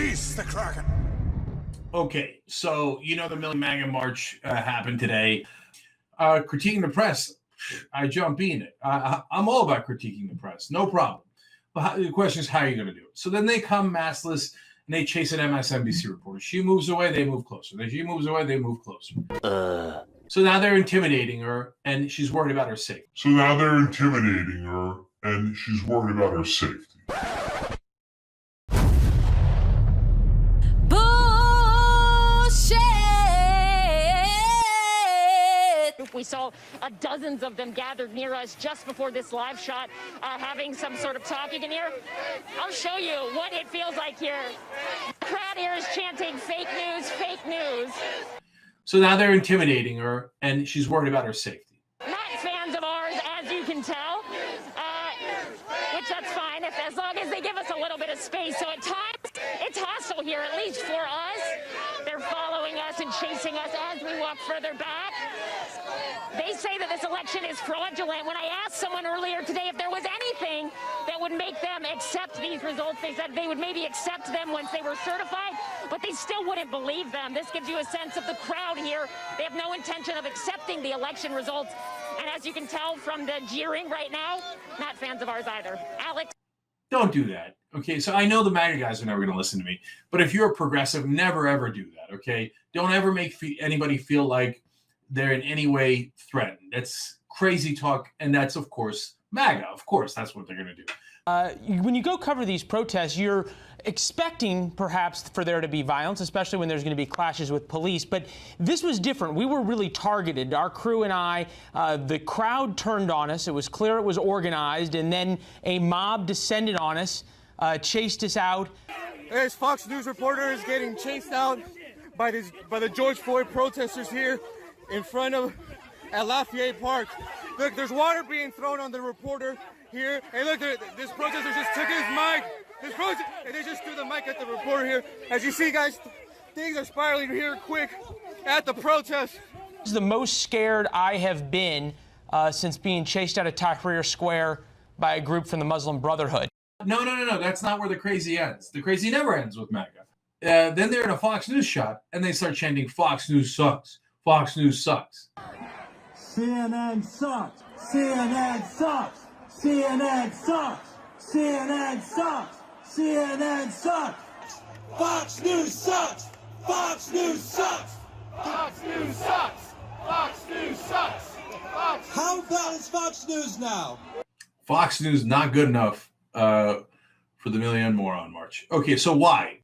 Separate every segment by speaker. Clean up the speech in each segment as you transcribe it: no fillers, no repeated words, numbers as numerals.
Speaker 1: Release the Kraken.
Speaker 2: Okay, so you know the Million MAGA March happened today. Critiquing the press, I jump in it. I'm all about critiquing the press, no problem. But the question is, how are you going to do it? So then they come maskless and they chase an MSNBC reporter. She moves away, they move closer. Then she moves away, they move closer. So now they're intimidating her, and she's worried about her safety.
Speaker 3: We saw dozens of them gathered near us just before this live shot, having some sort of talk. You can hear, I'll show you what it feels like here. The crowd here is chanting fake news, fake news.
Speaker 2: So now they're intimidating her, and she's worried about her safety.
Speaker 3: Not fans of ours, as you can tell, which that's fine, as long as they give us a little bit of space. So at times, it's hostile here, at least for us. They're following us and chasing us as we walk further back. They say that this election is fraudulent. When I asked someone earlier today if there was anything that would make them accept these results, they said they would maybe accept them once they were certified, but they still wouldn't believe them. This gives you a sense of the crowd here. They have no intention of accepting the election results. And as you can tell from the jeering right now, not fans of ours either. Alex?
Speaker 2: Don't do that. Okay, so I know the MAGA guys are never going to listen to me, but if you're a progressive, never ever do that. Okay, don't ever make anybody feel like they're in any way threatened. That's crazy talk, and that's, of course, MAGA. Of course, that's what they're going to do.
Speaker 4: When you go cover these protests, you're expecting, perhaps, for there to be violence, especially when there's going to be clashes with police. But this was different. We were really targeted. Our crew and I, the crowd turned on us. It was clear it was organized, and then a mob descended on us, chased us out.
Speaker 5: There's Fox News reporters getting chased out by the George Floyd protesters here in front of at Lafayette Park. Look, there's water being thrown on the reporter here. Hey, look, this protester just took his mic. And they just threw the mic at the reporter here. As you see, guys, things are spiraling here quick at the protest.
Speaker 4: This is the most scared I have been since being chased out of Tahrir Square by a group from the Muslim Brotherhood.
Speaker 2: No. That's not where the crazy ends. The crazy never ends with MAGA. Then they're in a Fox News shot, and they start chanting, "Fox News sucks. Fox News sucks."
Speaker 6: CNN sucks. CNN sucks. CNN sucks. CNN sucks. CNN sucks. Fox News sucks. Fox News sucks.
Speaker 5: Fox News sucks. Fox News sucks.
Speaker 6: How bad is Fox News now?
Speaker 2: Fox News not good enough for the Million Moron March. Okay, so why?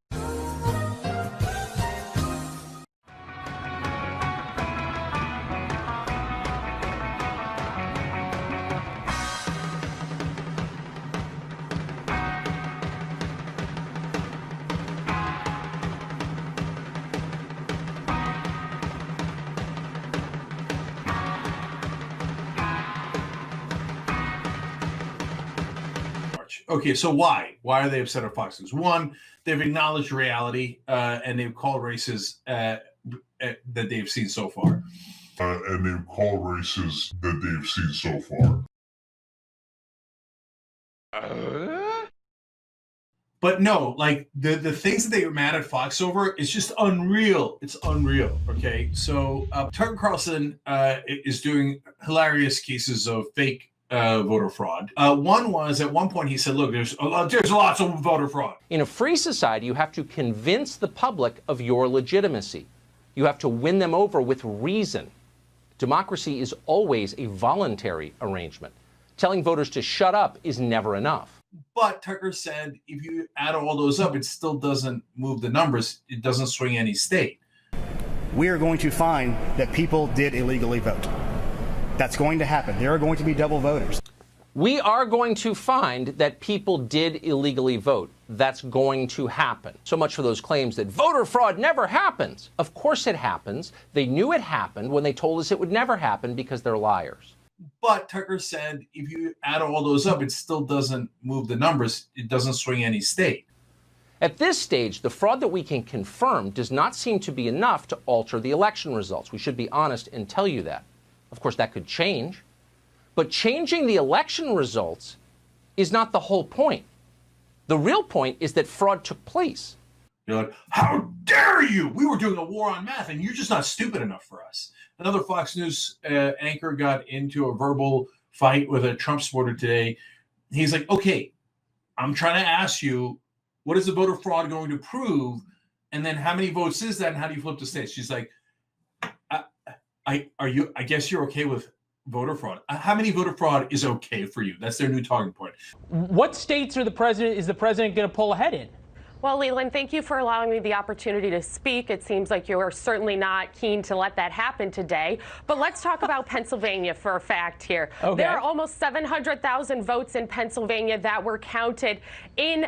Speaker 2: Okay, so why? Why are they upset at Fox News? One, they've acknowledged reality, and they've called races that they've seen so far. But no, like the things that they were mad at Fox over is just unreal. It's unreal. Okay, so Tucker Carlson is doing hilarious cases of fake voter fraud. One was at one point he said, "Look, there's lots of voter fraud."
Speaker 7: In a free society, you have to convince the public of your legitimacy. You have to win them over with reason. Democracy is always a voluntary arrangement. Telling voters to shut up is never enough.
Speaker 2: But Tucker said if you add all those up, it still doesn't move the numbers. It doesn't swing any state.
Speaker 8: We are going to find that people did illegally vote. That's going to happen. There are going to be double voters.
Speaker 7: We are going to find that people did illegally vote. That's going to happen. So much for those claims that voter fraud never happens. Of course it happens. They knew it happened when they told us it would never happen because they're liars.
Speaker 2: But Tucker said if you add all those up, it still doesn't move the numbers. It doesn't swing any state.
Speaker 7: At this stage, the fraud that we can confirm does not seem to be enough to alter the election results. We should be honest and tell you that. Of course, that could change. But changing the election results is not the whole point. The real point is that fraud took place.
Speaker 2: You're like, how dare you? We were doing a war on math, and you're just not stupid enough for us. Another Fox News anchor got into a verbal fight with a Trump supporter today. He's like, okay, I'm trying to ask you, what is the voter fraud going to prove? And then how many votes is that, and how do you flip the states? She's like, I guess you're okay with voter fraud. How many voter fraud is okay for you? That's their new talking point.
Speaker 4: What states is the president going to pull ahead in?
Speaker 1: Well, Leland, thank you for allowing me the opportunity to speak. It seems like you are certainly not keen to let that happen today. But let's talk about Pennsylvania for a fact here.
Speaker 4: Okay.
Speaker 1: There are almost 700,000 votes in Pennsylvania that were counted in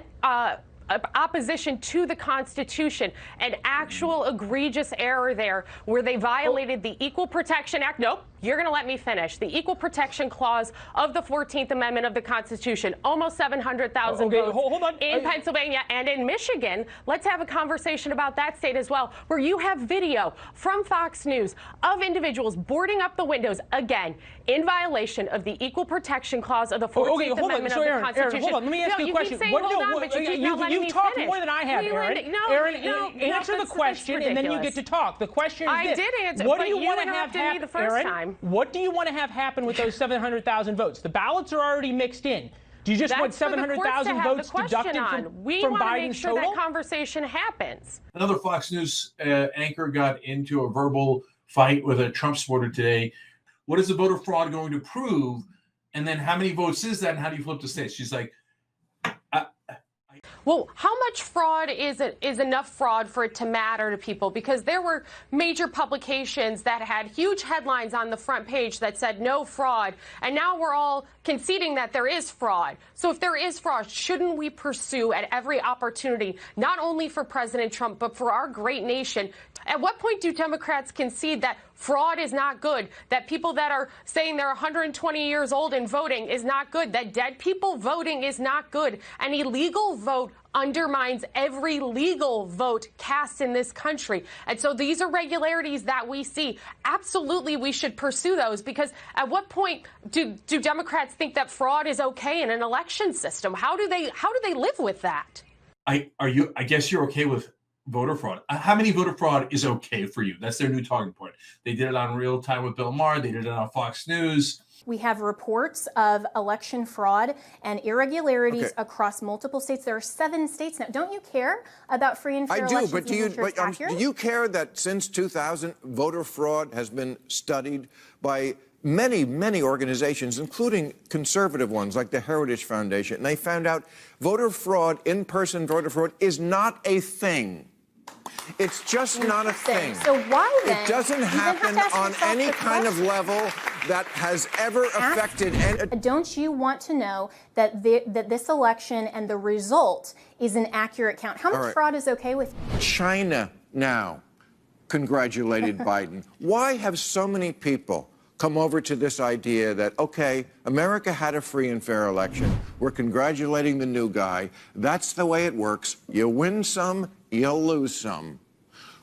Speaker 1: opposition to the Constitution. An actual egregious error there where they violated the Equal Protection Act. Nope. You're going to let me finish. The Equal Protection Clause of the 14th Amendment of the Constitution. Almost 700,000 votes
Speaker 4: hold on.
Speaker 1: in Pennsylvania and in Michigan. Let's have a conversation about that state as well, where you have video from Fox News of individuals boarding up the windows, again, in violation of the Equal Protection Clause of the 14th Amendment of the Constitution.
Speaker 4: Aaron, hold on. Let me ask you a question.
Speaker 1: You keep saying, hold on, but you keep not letting me
Speaker 4: talked
Speaker 1: finish.
Speaker 4: more than I have, Aaron. Answer the question, and then you get to talk. The question is this.
Speaker 1: I did answer,
Speaker 4: what
Speaker 1: but
Speaker 4: do you want to have
Speaker 1: interrupted me the first time.
Speaker 4: What do you want to have happen with those 700,000 votes? The ballots are already mixed in. Do you just want 700,000 votes deducted from Biden's total?
Speaker 1: That conversation happens.
Speaker 2: Another Fox News anchor got into a verbal fight with a Trump supporter today. What is the voter fraud going to prove? And then how many votes is that, and how do you flip the states? She's like,
Speaker 1: well, how much fraud is enough fraud for it to matter to people? Because there were major publications that had huge headlines on the front page that said no fraud, and now we're all conceding that there is fraud. So if there is fraud, shouldn't we pursue at every opportunity, not only for President Trump, but for our great nation? At what point do Democrats concede that fraud is not good, that people that are saying they're 120 years old and voting is not good, that dead people voting is not good? An illegal vote undermines every legal vote cast in this country. And so these are regularities that we see. Absolutely, we should pursue those, because at what point do Democrats think that fraud is okay in an election system? How do they live with that?
Speaker 2: I guess you're okay with voter fraud. How many voter fraud is okay for you? That's their new talking point. They did it on Real Time with Bill Maher. They did it on Fox News.
Speaker 9: We have reports of election fraud and irregularities across multiple states. There are 7 states now. Don't you care about free and fair elections?
Speaker 10: I do, but do you care that since 2000, voter fraud has been studied by many, many organizations, including conservative ones like the Heritage Foundation, and they found out voter fraud, in-person voter fraud, is not a thing. It's just not a thing.
Speaker 9: So why then?
Speaker 10: It doesn't happen on any kind of level that has ever affected.
Speaker 9: Don't you want to know that this election and the result is an accurate count? How much fraud is okay with you?
Speaker 10: China now congratulated Biden. Why have so many people come over to this idea that, okay, America had a free and fair election. We're congratulating the new guy. That's the way it works. You win some, you'll lose some.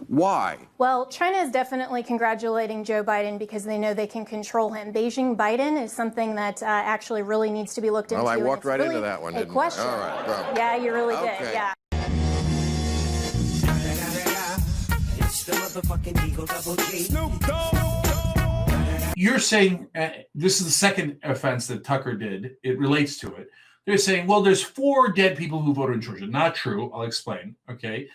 Speaker 10: Why?
Speaker 9: Well, China is definitely congratulating Joe Biden because they know they can control him. Beijing Biden is something that actually really needs to be looked into.
Speaker 10: Well, I walked right
Speaker 9: really
Speaker 10: into that one, didn't
Speaker 9: question.
Speaker 10: I? All right. Well.
Speaker 9: Yeah, you really did. Yeah.
Speaker 2: You're saying this is the second offense that Tucker did. It relates to it. They're saying, well, there's 4 dead people who voted in Georgia. Not true. I'll explain. Okay.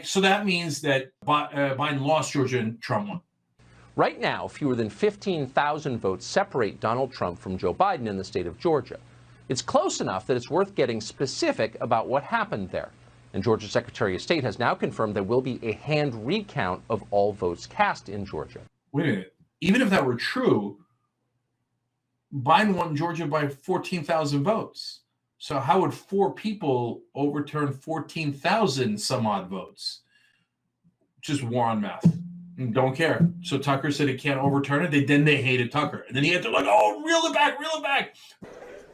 Speaker 2: So that means that Biden lost Georgia and Trump won.
Speaker 7: Right now, fewer than 15,000 votes separate Donald Trump from Joe Biden in the state of Georgia. It's close enough that it's worth getting specific about what happened there. And Georgia's Secretary of State has now confirmed there will be a hand recount of all votes cast in Georgia.
Speaker 2: Wait a minute. Even if that were true, Biden won Georgia by 14,000 votes. So how would 4 people overturn 14,000 some odd votes? Just war on math. Don't care. So Tucker said he can't overturn it. Then they hated Tucker. And then he had to oh, reel it back.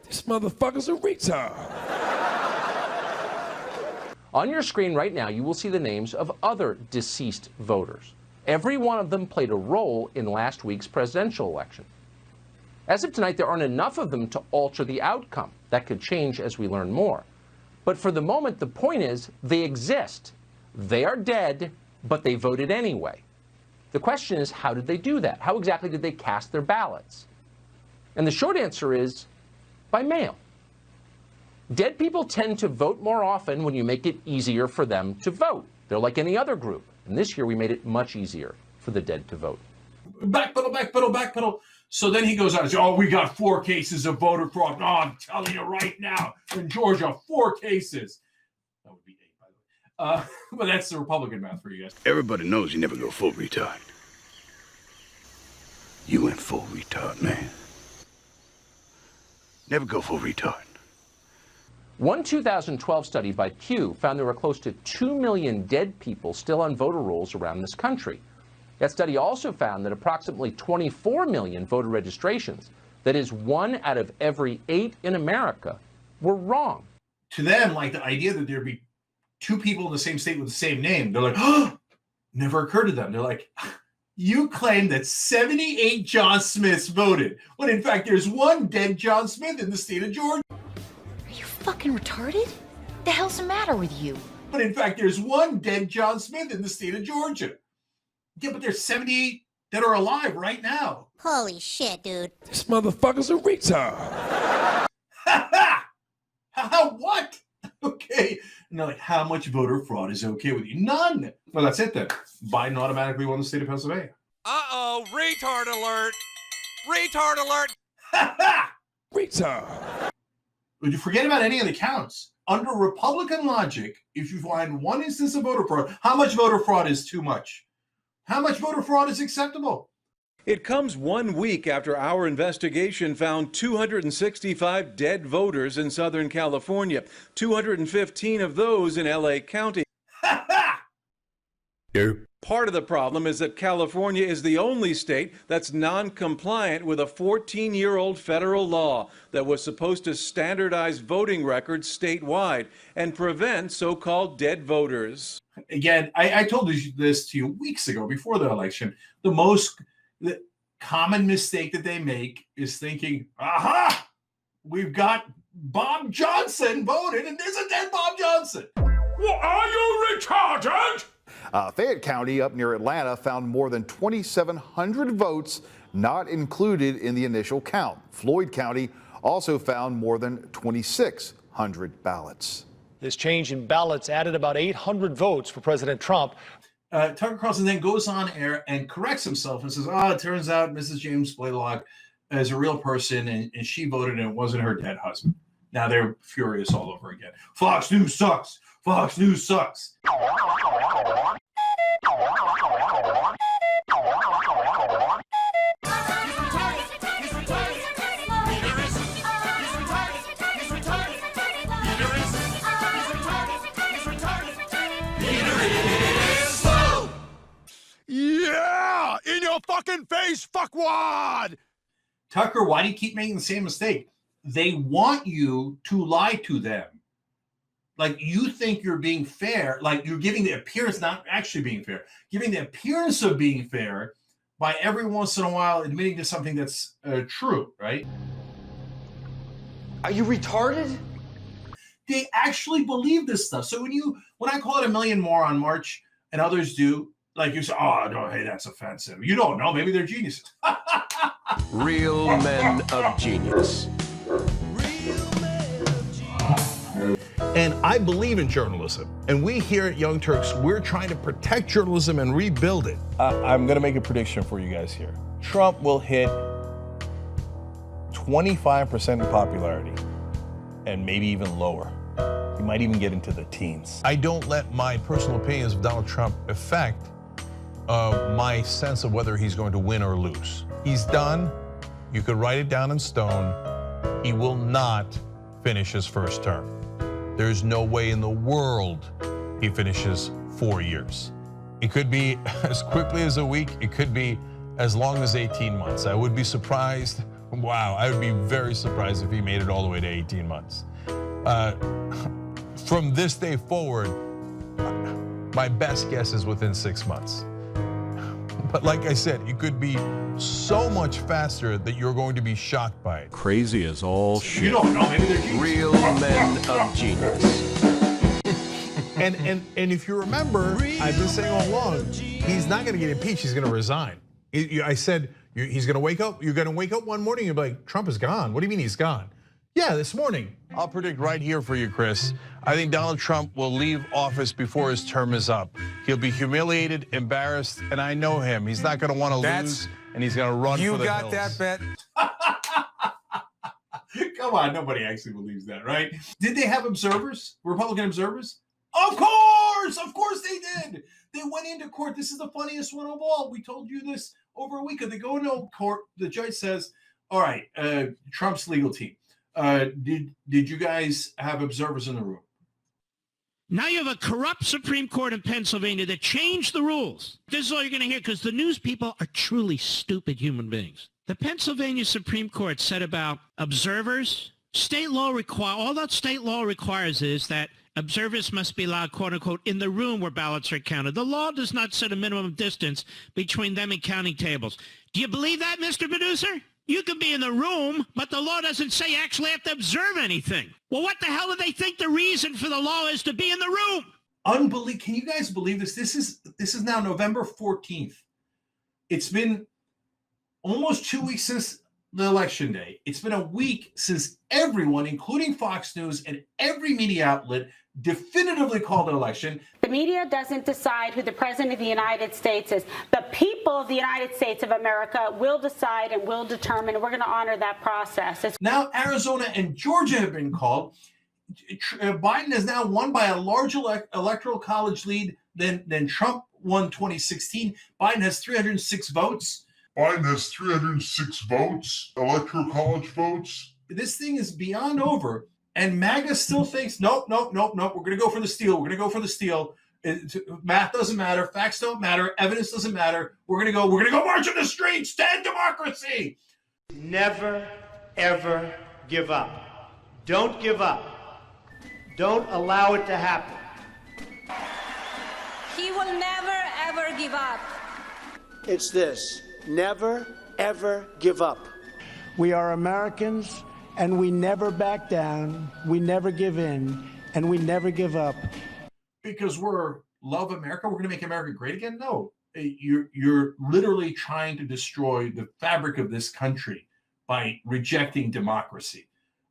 Speaker 11: This motherfucker's a retard.
Speaker 7: On your screen right now, you will see the names of other deceased voters. Every one of them played a role in last week's presidential election. As of tonight, there aren't enough of them to alter the outcome. That could change as we learn more. But for the moment, the point is they exist. They are dead, but they voted anyway. The question is, how did they do that? How exactly did they cast their ballots? And the short answer is by mail. Dead people tend to vote more often when you make it easier for them to vote. They're like any other group. And this year we made it much easier for the dead to vote.
Speaker 2: Backpedal, backpedal, backpedal. So then he goes out and says, oh, we got 4 cases of voter fraud. Oh, I'm telling you right now, in Georgia, 4 cases. That would be 8, by the way. But that's the Republican math for you guys.
Speaker 12: Everybody knows you never go full retard. You went full retard, man. Never go full retard.
Speaker 7: One 2012 study by Pew found there were close to 2 million dead people still on voter rolls around this country. That study also found that approximately 24 million voter registrations, that is 1 out of every 8 in America, were wrong.
Speaker 2: To them, like the idea that there'd be 2 people in the same state with the same name, they're like, oh, never occurred to them. They're like, you claim that 78 John Smiths voted, when in fact there's 1 dead John Smith in the state of Georgia.
Speaker 13: Are you fucking retarded? The hell's the matter with you?
Speaker 2: But in fact there's 1 dead John Smith in the state of Georgia. Yeah, but there's 78 that are alive right now.
Speaker 13: Holy shit, dude.
Speaker 11: This motherfucker's a retard.
Speaker 2: What? Okay. And they're like, how much voter fraud is okay with you? None. Well, that's it then. Biden automatically won the state of Pennsylvania.
Speaker 14: Uh-oh, retard alert. Retard alert.
Speaker 11: Retard.
Speaker 2: Would you forget about any of the counts? Under Republican logic, if you find 1 instance of voter fraud, how much voter fraud is too much? How much voter fraud is acceptable?
Speaker 15: It comes 1 week after our investigation found 265 dead voters in Southern California, 215 of those in LA County. Part of the problem is that California is the only state that's non-compliant with a 14-year-old federal law that was supposed to standardize voting records statewide and prevent so-called dead voters.
Speaker 2: Again, I told this to you weeks ago before the election. The common mistake that they make is thinking, aha, we've got Bob Johnson voted and there's a dead Bob Johnson.
Speaker 11: Well, are you retarded?
Speaker 16: Fayette County up near Atlanta found more than 2,700 votes not included in the initial count. Floyd County also found more than 2,600 ballots.
Speaker 17: This change in ballots added about 800 votes for President Trump.
Speaker 2: Tucker Carlson then goes on air and corrects himself and says, it turns out Mrs. James Blaylock is a real person and she voted and it wasn't her dead husband. Now they're furious all over again. Fox News sucks. Fox News sucks.
Speaker 14: Yeah! In your fucking face, fuckwad!
Speaker 2: Tucker, why do you keep making the same mistake? They want you to lie to them. Like, you think you're being fair, like you're giving the appearance, not actually being fair, giving the appearance of being fair by every once in a while admitting to something that's true, right?
Speaker 18: Are you retarded?
Speaker 2: They actually believe this stuff. So when I call it a Million Moron March and others do, like you say, oh, no, hey, that's offensive. You don't know. Maybe they're geniuses.
Speaker 19: Real men of genius.
Speaker 20: And I believe in journalism. And we here at Young Turks, we're trying to protect journalism and rebuild it.
Speaker 21: I'm going to make a prediction for you guys here. Trump will hit 25% in popularity and maybe even lower. He might even get into the teens.
Speaker 20: I don't let my personal opinions of Donald Trump affect my sense of whether he's going to win or lose. He's done. You could write it down in stone. He will not finish his first term. There's no way in the world he finishes 4 years. It could be as quickly as a week. It could be as long as 18 months. I would be surprised. Wow, I would be very surprised if he made it all the way to 18 months. From this day forward, my best guess is within 6 months. But like I said, it could be so much faster that you're going to be shocked by it.
Speaker 19: Crazy as all shit.
Speaker 2: You don't know, maybe they're genius.
Speaker 19: Real men of genius.
Speaker 20: And if you remember, I've been saying all along, he's not going to get impeached. He's going to resign. I said he's going to wake up. You're going to wake up one morning and be like, Trump is gone. What do you mean he's gone? Yeah, this morning. I'll predict right here for you, Chris. I think Donald Trump will leave office before his term is up. He'll be humiliated, embarrassed, and I know him. He's not going to want to lose, and he's going to run for the hills.
Speaker 3: You got that bet.
Speaker 2: Come on, nobody actually believes that, right? Did they have observers, Republican observers? Of course they did. They went into court. This is the funniest one of all. We told you this over a week ago. They go into court. The judge says, all right, Trump's legal team. Did you guys have observers in the room?
Speaker 22: Now you have a corrupt Supreme Court in Pennsylvania that changed the rules. This is all you're going to hear because the news people are truly stupid human beings. The Pennsylvania Supreme Court said about observers, state law all that state law requires is that observers must be allowed, quote unquote, in the room where ballots are counted. The law does not set a minimum distance between them and counting tables. Do you believe that, Mr. Producer? You can be in the room, but the law doesn't say you actually have to observe anything. Well, what the hell do they think the reason for the law is to be in the room?
Speaker 2: Unbelievable. Can you guys believe this? This is now November 14th. It's been almost 2 weeks since the election day. It's been a week since everyone, including Fox News and every media outlet, definitively called an election.
Speaker 23: The media doesn't decide who the president of the United States is. The people of the United States of America will decide and will determine, and we're going to honor that process.
Speaker 2: Now Arizona and Georgia have been called. Biden has now won by a large electoral college lead than Trump won 2016. Biden has 306 votes.
Speaker 11: Biden has 306 votes, electoral college votes.
Speaker 2: This thing is beyond over. And MAGA still thinks, nope. We're going to go for the steal. We're going to go for the steal. Math doesn't matter. Facts don't matter. Evidence doesn't matter. We're going to go march in the streets. Stand democracy.
Speaker 24: Never, ever give up. Don't give up. Don't allow it to happen.
Speaker 25: He will never, ever give up.
Speaker 24: It's this. Never, ever give up.
Speaker 26: We are Americans. And we never back down, we never give in, and we never give up.
Speaker 2: Because we're love America, we're going to make America great again? No, you're literally trying to destroy the fabric of this country by rejecting democracy.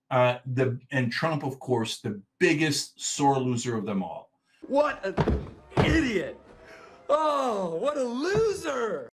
Speaker 2: And Trump, of course, the biggest sore loser of them all.
Speaker 18: What an idiot! Oh, what a loser!